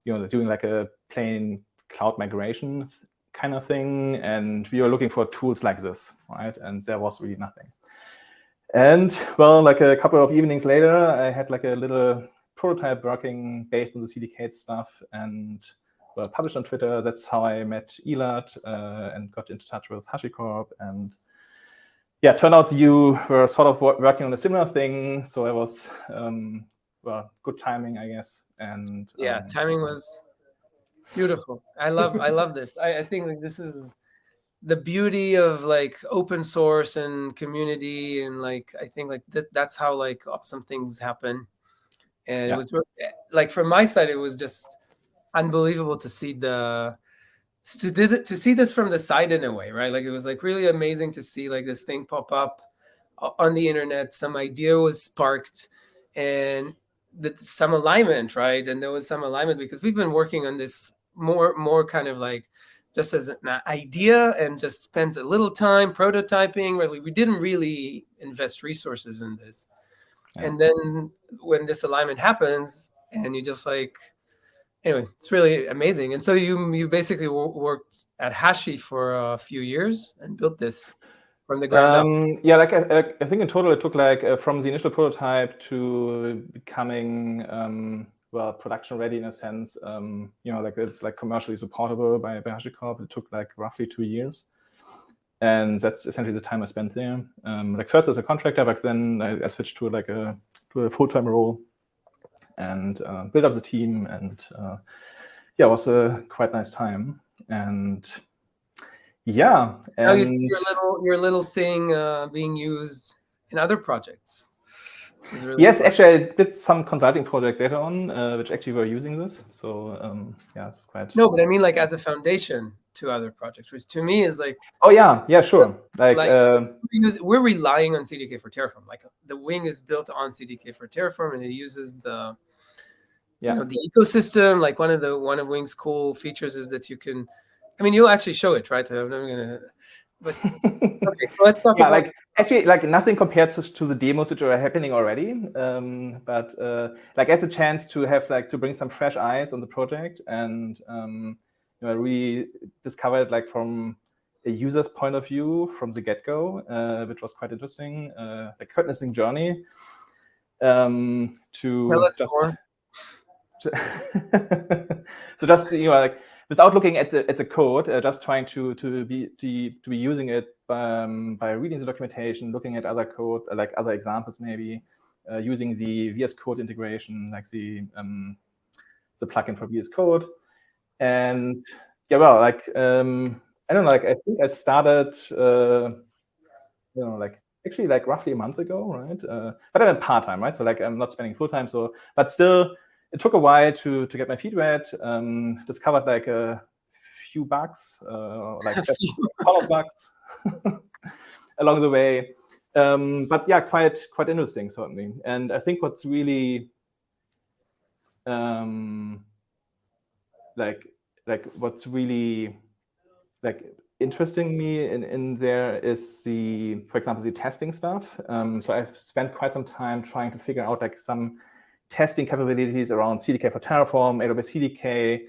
doing like a plain cloud migration kind of thing, and we were looking for tools like this, right? And there was really nothing. And well, like a couple of evenings later, I had like a little prototype working based on the CDK stuff, and well, published on Twitter. That's how I met Elad and got into touch with HashiCorp. And yeah, turned out you were sort of working on a similar thing. So I was, well, good timing, I guess. And Yeah, timing was beautiful. I love this. I think like this is the beauty of like open source and community, and like I think like that's how like awesome things happen. And it was like from my side, it was just unbelievable to see to see this from the side in a way, right? Like it was like really amazing to see like this thing pop up on the internet. Some idea was sparked, and some alignment, right? And there was some alignment because we've been working on this more kind of like just as an idea, and just spent a little time prototyping. Really, we didn't really invest resources in this. Yeah. And then when this alignment happens, and you just like, anyway, it's really amazing. And so you basically worked at Hashi for a few years and built this from the ground up. Yeah, like I think in total it took like from the initial prototype to becoming well, production ready in a sense. Like it's like commercially supportable by HashiCorp. It took like roughly 2 years, and that's essentially the time I spent there. Like first as a contractor, but then I switched to like a full-time role, and built up the team, and yeah, it was a quite nice time. And yeah, Now you and see your little thing being used in other projects. Which is really yes, fun. actually, I did some consulting project later on, which actually were using this. So yeah, it's quite. No, but I mean like as a foundation. to other projects, which to me is like, Oh yeah, sure. Like, because we're relying on CDK for Terraform. Like the Wing is built on CDK for Terraform, and it uses the the ecosystem. Like one of Wing's cool features is that you can, I mean, you'll actually show it, right? So I'm never gonna, but okay, so let's talk about. Like actually, like nothing compared to the demos which are happening already. But like, it's a chance to have to bring some fresh eyes on the project, and really discover it like from a user's point of view from the get-go, which was quite interesting. Like quite interesting journey. To Tell us just more. so just like without looking at the code, just trying to be using it by reading the documentation, looking at other code, like other examples maybe, using the VS Code integration, like the plugin for VS Code, and like I don't know, like I think I started like actually like roughly a month ago, right? But I'm part-time, right? So like I'm not spending full-time, so but still. It took a while to get my feet wet. Discovered like a few bugs, like a ton of bugs along the way. But yeah, quite interesting certainly. And I think what's really what's really interesting me in there is for example, the testing stuff. So I've spent quite some time trying to figure out like some testing capabilities around CDK for Terraform, AWS CDK.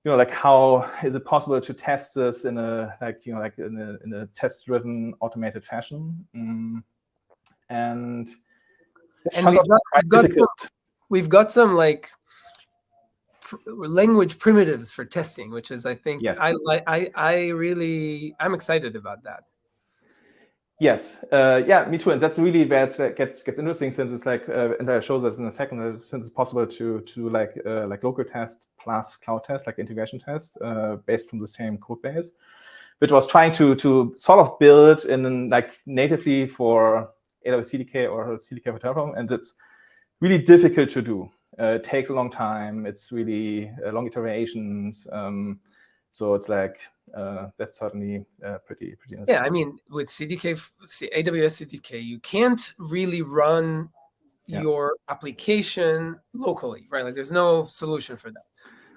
Like how is it possible to test this in a in a test-driven automated fashion? And we've got some like language primitives for testing, which is, I think, yes. I'm excited about that. Yes, yeah, me too, and that's really where it gets interesting, since it's like, and I'll show this in a second. Since it's possible to like local test plus cloud test, like integration test, based from the same code base, which was trying to sort of build in like natively for AWS CDK or CDK for Terraform, and it's really difficult to do. It takes a long time. It's really long iterations. So it's like. That's certainly pretty interesting. Yeah, I mean, with CDK, AWS CDK, you can't really run your application locally, right? Like, there's no solution for that.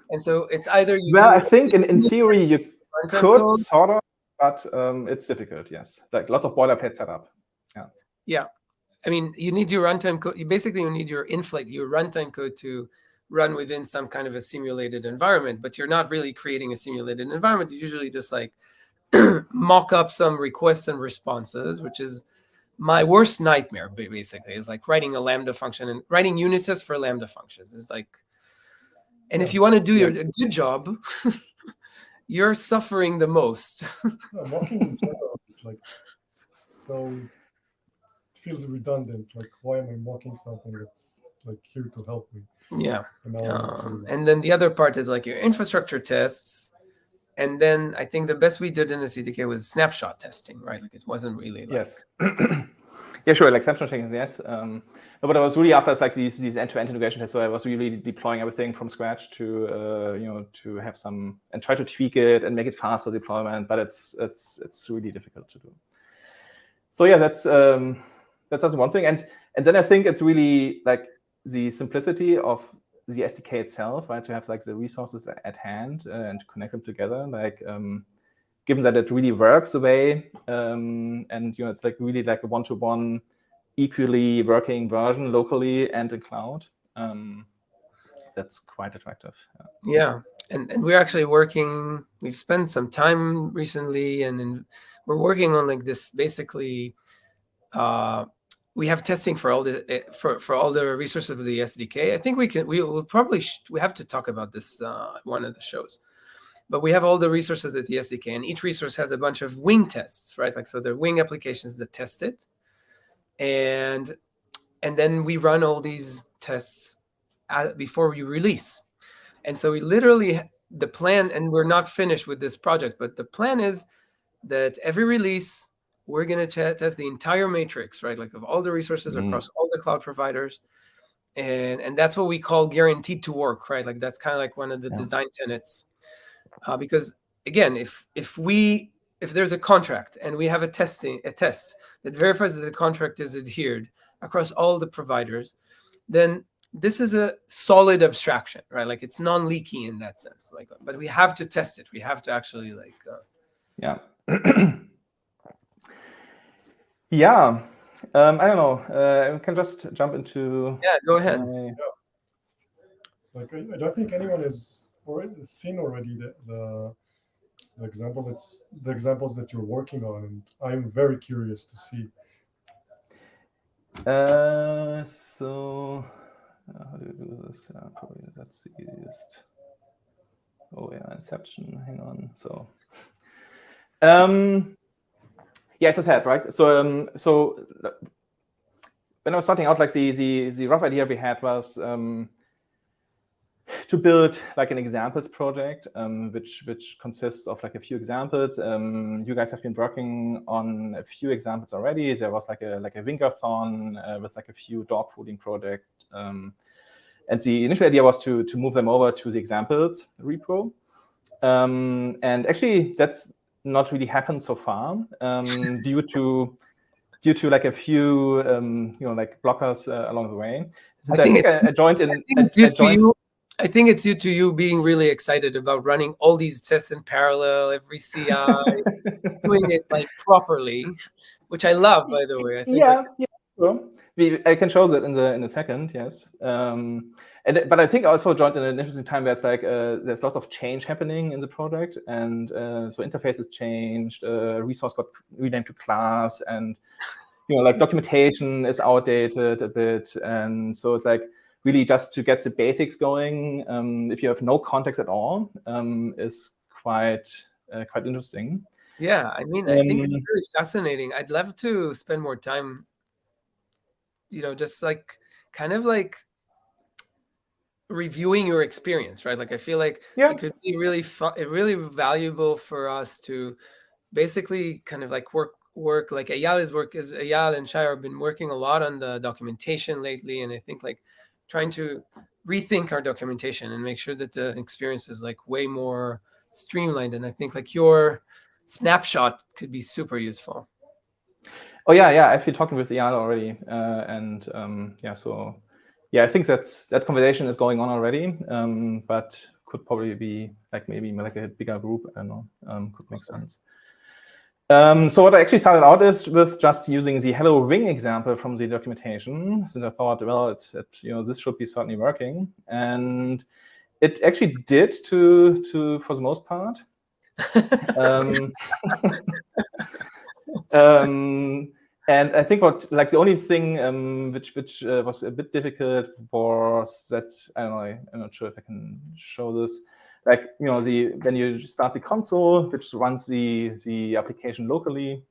And so it's either you. Well, I think in theory you could sort of, but it's difficult. Yes, like lots of boilerplate setup. Yeah. Yeah, I mean, you need your runtime code. You need your in-flight, your runtime code to run within some kind of a simulated environment, but you're not really creating a simulated environment. You usually just like mock up some requests and responses, which is my worst nightmare, basically. It's like writing a Lambda function and writing unit tests for Lambda functions. It's like, and if you want to do a good job, you're suffering the most. Mocking in general is like, so it feels redundant. Like, why am I mocking something that's like here to help me? Yeah. And then the other part is like your infrastructure tests. And then I think the best we did in the CDK was snapshot testing, right? Like, it wasn't really like... Yes. Yeah, sure. Like snapshot testing, yes. No, but I was really after like these end-to-end integration tests. So I was really deploying everything from scratch to to have some and try to tweak it and make it faster deployment. But it's really difficult to do. So yeah, that's one thing. And then I think it's really like the simplicity of the SDK itself, right? To have like the resources at hand and connect them together, like given that it really works the way, and it's like really like a one-to-one, equally working version locally and in cloud. That's quite attractive. Yeah, and we're actually working. We've spent some time recently, and we're working on like this basically. We have testing for all the for all the resources of the SDK. I think we will probably we have to talk about this one of the shows. But we have all the resources at the SDK, and each resource has a bunch of Wing tests, right? Like, so they're Wing applications that test it, and then we run all these tests before we release. And so we literally, the plan, and we're not finished with this project, but the plan is that every release, we're going to test the entire matrix, right? Like, of all the resources across all the cloud providers. And that's what we call guaranteed to work, right? Like, that's kind of like one of the design tenets. Because again, if there's a contract and we have a test that verifies that the contract is adhered across all the providers, then this is a solid abstraction, right? Like it's non-leaky in that sense. Like, but we have to test it. We have to actually like. Yeah. Yeah. I don't know. We can just jump into. Yeah, go ahead. Like I don't think anyone has seen already the examples that you're working on, and I'm very curious to see. So how do you do this? Probably that's the easiest. Oh yeah, Inception. Hang on. So, yeah, as I said, right. So when I was starting out, like the rough idea we had was to build like an examples project, which consists of like a few examples. You guys have been working on a few examples already. There was like a Winkathon with like a few dog fooding projects. And the initial idea was to move them over to the examples repo. And actually, that's not really happened so far due to like a few like blockers along the way. Since I joined in. I think it's due to you being really excited about running all these tests in parallel, every CI, doing it like properly, which I love, by the way. I think sure. I can show that in a second, yes. But I think I also joined in an interesting time where it's like there's lots of change happening in the project, and so interfaces changed, resource got renamed to class, and like documentation is outdated a bit, and so it's like really just to get the basics going. If you have no context at all, is quite interesting. Yeah, I mean, I think it's really fascinating. I'd love to spend more time, just like kind of like reviewing your experience, right? Like I feel like it could be really really valuable for us to basically kind of like work like Eyal and Shai have been working a lot on the documentation lately, and I think like trying to rethink our documentation and make sure that the experience is like way more streamlined. And I think like your snapshot could be super useful. Oh yeah, I've been talking with Eyal already, I think that conversation is going on already, but could probably be like maybe like a bigger group. I don't know, could make sense. So what I actually started out is with just using the Hello Wing example from the documentation, since I thought, well, this should be certainly working, and it actually did to for the most part. And I think the only thing which was a bit difficult was that I'm not sure if I can show this. Like when you start the console, which runs the application locally,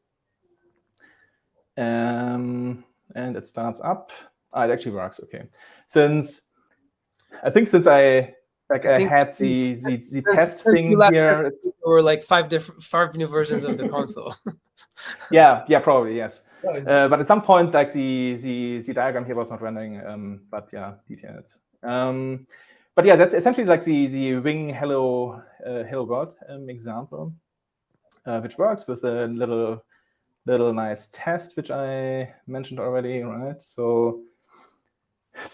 and it starts up. It actually works. Okay, since I had the test thing here. There were like five new versions of the console. Yeah, probably yes. But at some point, like the diagram here was not rendering. But yeah, detailed. But yeah, that's essentially like the Wing Hello World example, which works with a little nice test, which I mentioned already, right? So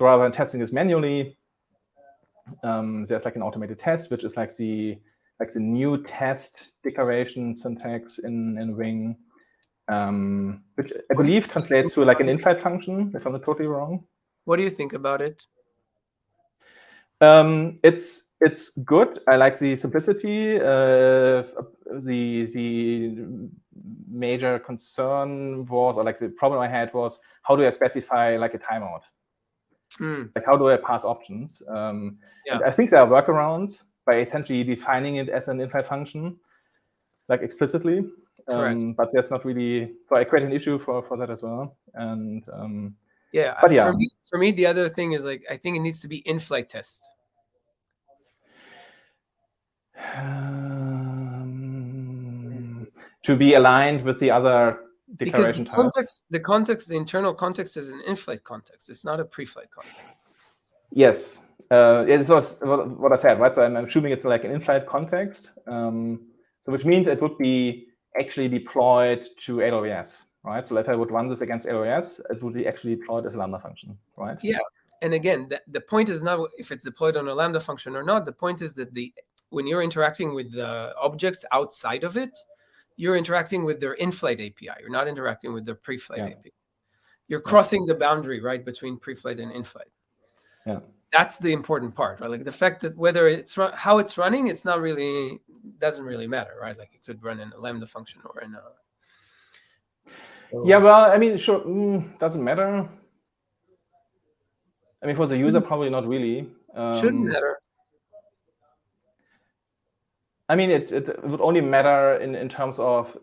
rather than testing this manually, there's like an automated test, which is like the new test declaration syntax in Wing, which I believe translates to like an in-flight function, if I'm not totally wrong. What do you think about it? It's good. I like the simplicity. The major concern was, or like the problem I had was, how do I specify like a timeout? Like how do I pass options? And I think there are workarounds by essentially defining it as an in-flight function, like explicitly. But that's not really. So I create an issue for that as well. And for me, the other thing is like I think it needs to be in-flight test. To be aligned with the other declaration types. The internal context is an in-flight context. It's not a pre-flight context. Yes, it was what I said, right? So I'm assuming it's like an in-flight context. So which means it would be actually deployed to AWS, right? So if I would run this against AWS, it would be actually deployed as a Lambda function, right? Yeah. And again, the point is not if it's deployed on a Lambda function or not. The point is that when you're interacting with the objects outside of it, you're interacting with their in-flight API. You're not interacting with their pre-flight API. You're crossing the boundary, right, between pre-flight and in-flight. Yeah. That's the important part, right? Like the fact that whether it's how it's running, it's not really doesn't really matter, right? Like it could run in a Lambda function or in a. Yeah, well, I mean, sure, doesn't matter. I mean, for the user, probably not really. Shouldn't matter. I mean, it would only matter in terms of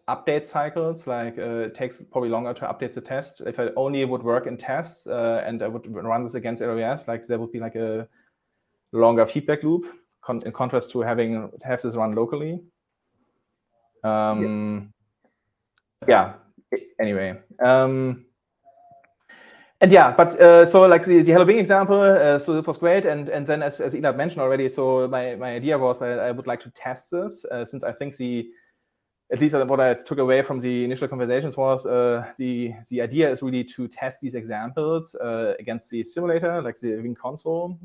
update cycles. Like it takes probably longer to update the test. If I only would work in tests and I would run this against AWS, like there would be like a longer feedback loop in contrast to have this run locally. Yeah. Anyway. And yeah, but so like the Hello Bing example, so it was great. And then as Elad mentioned already, so my idea was that I would like to test this since I think at least what I took away from the initial conversations was the idea is really to test these examples against the simulator, like the Wing console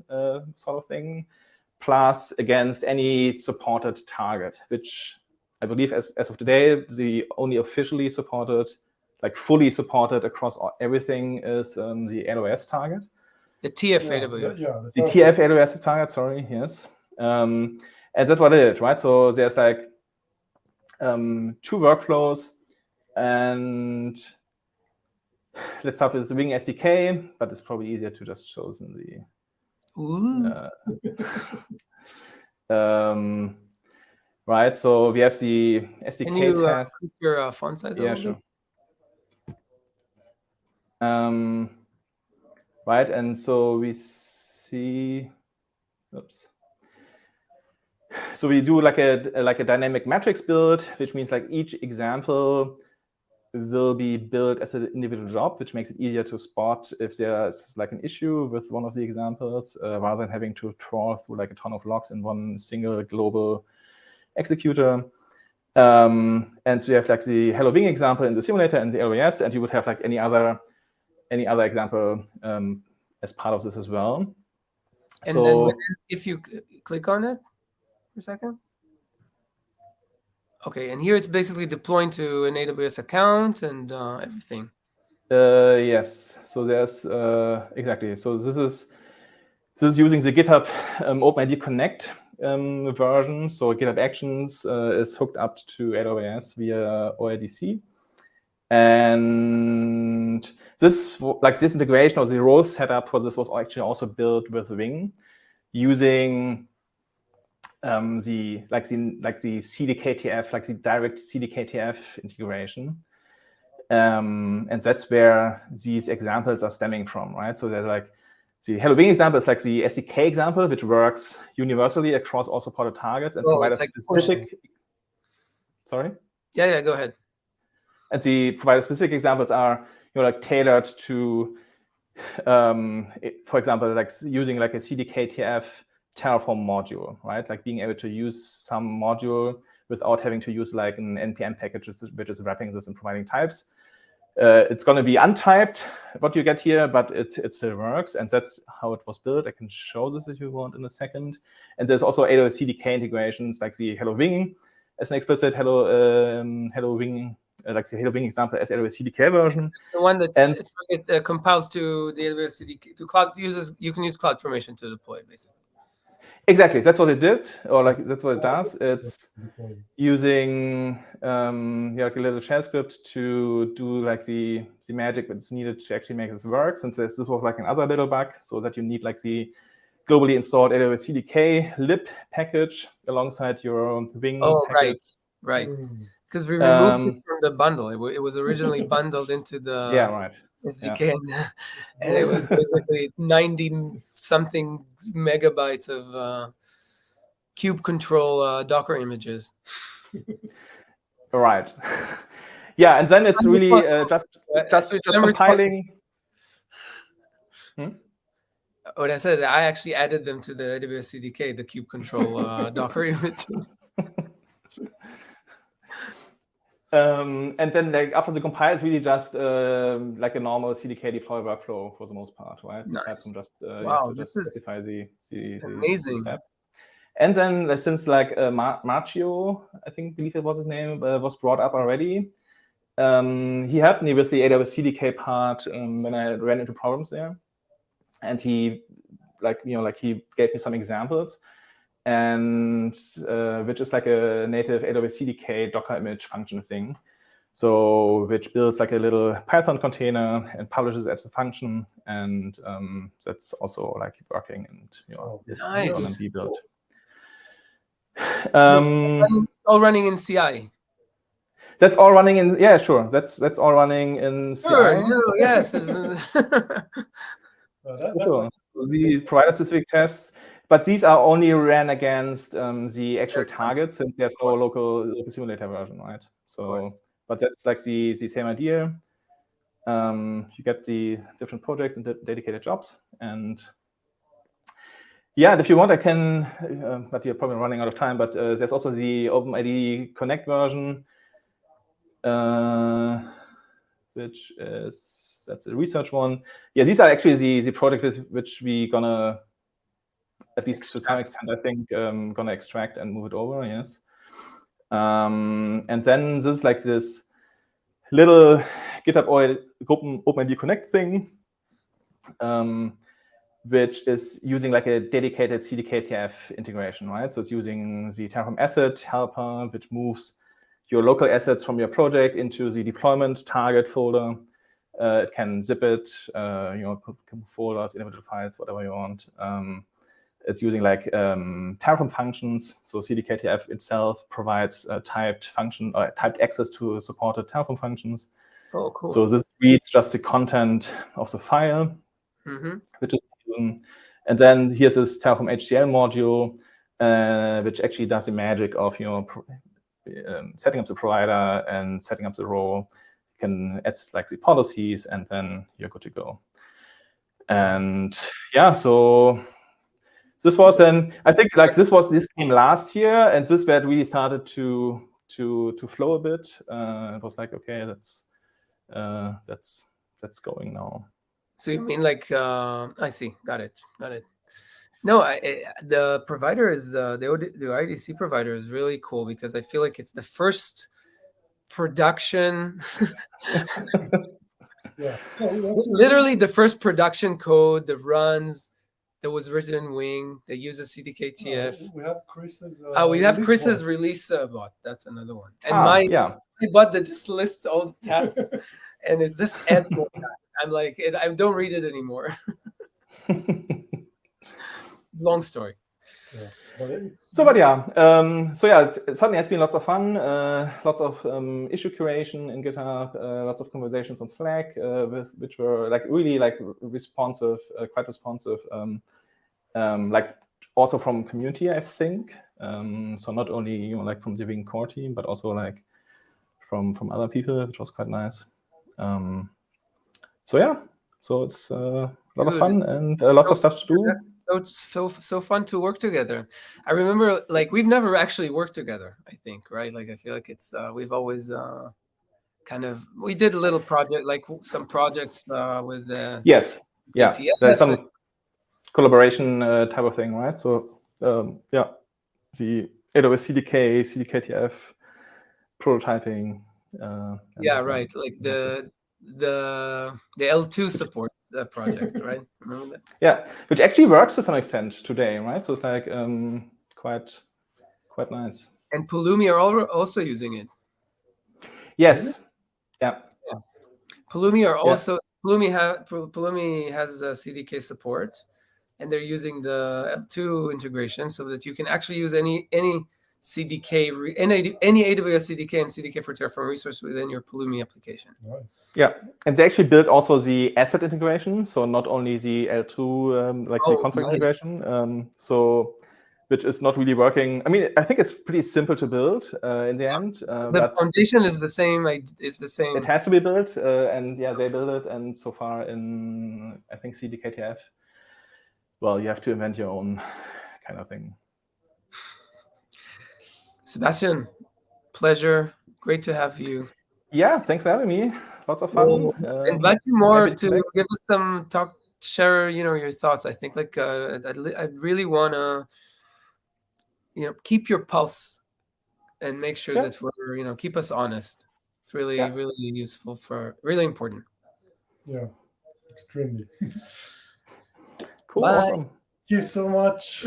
sort of thing, plus against any supported target, which I believe as of today, the only officially supported, like fully supported across everything is the AWS target. The TF AWS. The TF AWS target, sorry, yes. And that's what it is, right? So there's like 2 workflows, and let's start with the Wing SDK, but it's probably easier to just chosen the right. So we have the SDK Can you test. increase your font size a little bit? Right, and so we see, oops. So we do like a dynamic matrix build, which means like each example will be built as an individual job, which makes it easier to spot if there's like an issue with one of the examples, rather than having to trawl through like a ton of logs in one single global executor. And so you have like the Hello Bing example in the simulator and the LOS, and you would have like any other example as part of this as well. And so then if you click on it for a second. Okay, and here it's basically deploying to an AWS account and everything. Yes, so there's exactly. So this is using the GitHub OpenID Connect version. So GitHub Actions is hooked up to AWS via OIDC. And this integration or the role setup for this was actually also built with Wing, using the CDKTF, like the direct CDKTF integration. And that's where these examples are stemming from, right? So there's like the Hello Bing example is like the SDK example, which works universally across all supported targets and provides like specific. Sorry? Yeah, go ahead. And the provided specific examples are, like tailored to, for example, like using like a CDKTF Terraform module, right? Like being able to use some module without having to use like an NPM package, which is wrapping this and providing types. It's going to be untyped, what you get here, but it still works, and that's how it was built. I can show this if you want in a second. And there's also AWS CDK integrations, like the Hello Wing as an explicit Hello Wing, like the Hello Wing example as AWS CDK version. The one that it compiles to the AWS CDK to cloud users. You can use CloudFormation to deploy it, basically. Exactly, that's what it did, or like that's what it does. It's using like a little shell script to do like the magic that's needed to actually make this work. Since this was like another little bug, so that you need like the globally installed AWS CDK lib package alongside your Wing. Oh, package. right. Because we removed this from the bundle. It was originally bundled into the SDK, and it was basically 90-something megabytes of kube control Docker images. Right. Yeah, and then it's really just compiling. What I said, I actually added them to the AWS CDK, the kube control Docker images. And then like after the compile, it's really just like a normal CDK deploy workflow for the most part, right? Nice. Aside from just you have Wow, to this just is specify the amazing. step. And then since like Marcio, I believe it was his name, was brought up already. He helped me with the AWS CDK part when I ran into problems there, and he he gave me some examples, and which is like a native AWS CDK Docker image function thing. So which builds like a little Python container and publishes as a function, and that's also like working and is Nice. gonna be built. It's all running in CI. That's all running in sure. That's all running in CI. Sure, no, yes. Sure. The provider-specific tests, but these are only ran against the actual target, since there's no local simulator version, right? So, but that's like the same idea. You get the different projects and dedicated jobs, and yeah, and if you want, I can. But you're probably running out of time. But there's also the OpenID Connect version, which is that's a research one. Yeah, these are actually the projects which we gonna, at least to some extent, I think, gonna extract and move it over. Yes. And then this like this little GitHub OpenID Connect thing, which is using like a dedicated CDK-TF integration, right? So it's using the Terraform asset helper, which moves your local assets from your project into the deployment target folder. It can zip it, put folders, individual files, whatever you want. It's using like Terraform functions. So CDK-TF itself provides typed function or typed access to supported Terraform functions. Oh, cool. So this reads just the content of the file, which is, and then here's this Terraform HCL module, which actually does the magic of setting up the provider and setting up the role. You can add like the policies, and then you're good to go. And yeah, so this was I think like this came last year, and this where it really started to flow a bit. It was like, okay, that's going now. So you mean like I see, got it. No, the provider is the IDC provider is really cool, because I feel like it's the first production, literally the first production code that runs, that was written in Wing, that uses CDK-TF. We have Chris's. We have Chris's bot. release bot. That's another one. And my bot that just lists all the tests, and it just adds more tests. I'm like, I don't read it anymore. Long story. Yeah. It certainly has been lots of fun, lots of issue curation in GitHub, lots of conversations on Slack, which were like really like responsive, quite responsive, like also from community, I think. So not only like from the Wing core team, but also like from other people, which was quite nice. So it's a lot of fun and lots of stuff to do. So fun to work together. I remember like we've never actually worked together, I think, right? Like I feel like it's we've always we did a little project, like some projects with yes, yeah, ATF, there's some collaboration type of thing, right? So the AWS CDK, CDK-TF prototyping. Right, like the L2 support project, right? Remember that? Yeah, which actually works to some extent today, right? So it's like quite nice. And Pulumi are also using it. Yes. Yeah. Pulumi are also Pulumi has CDK support, and they're using the L2 integration so that you can actually use any CDK, any AWS CDK and CDK for Terraform resource within your Pulumi application. Nice. Yeah, and they actually built also the asset integration, so not only the L2 the construct integration. So which is not really working. I mean, I think it's pretty simple to build in the end. The foundation is the same. It's the same. It has to be built, and they build it. And so far in I think CDK-TF, well, you have to invent your own kind of thing. Sebastian, pleasure. Great to have you. Yeah, thanks for having me. Lots of fun. We'll invite you more happy to to back. give us some talk, share, your thoughts. I think like I really want to, keep your pulse and make sure Yeah. that we're, keep us honest. It's really, Yeah. really useful really important. Yeah, extremely. Cool. Bye. Awesome. Thank you so much.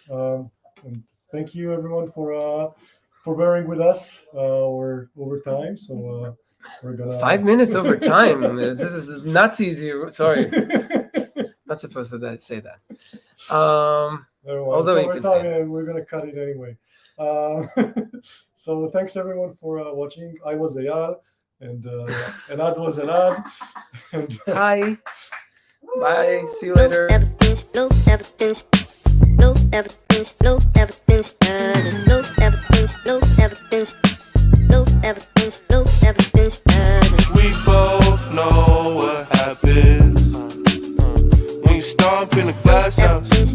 And thank you everyone for bearing with us. We're over time, so we're gonna 5 minutes over time. This is nuts easy. Sorry, not supposed to say that. Although it's you over can time, say and we're gonna cut it anyway. So thanks everyone for watching. I was Eyal, and Elad was Elad. And hi. Bye. See you No later. evidence, no evidence, no evidence, no evidence, no evidence, no evidence, no evidence, no evidence. We both know what happens when you stomp in the glass house.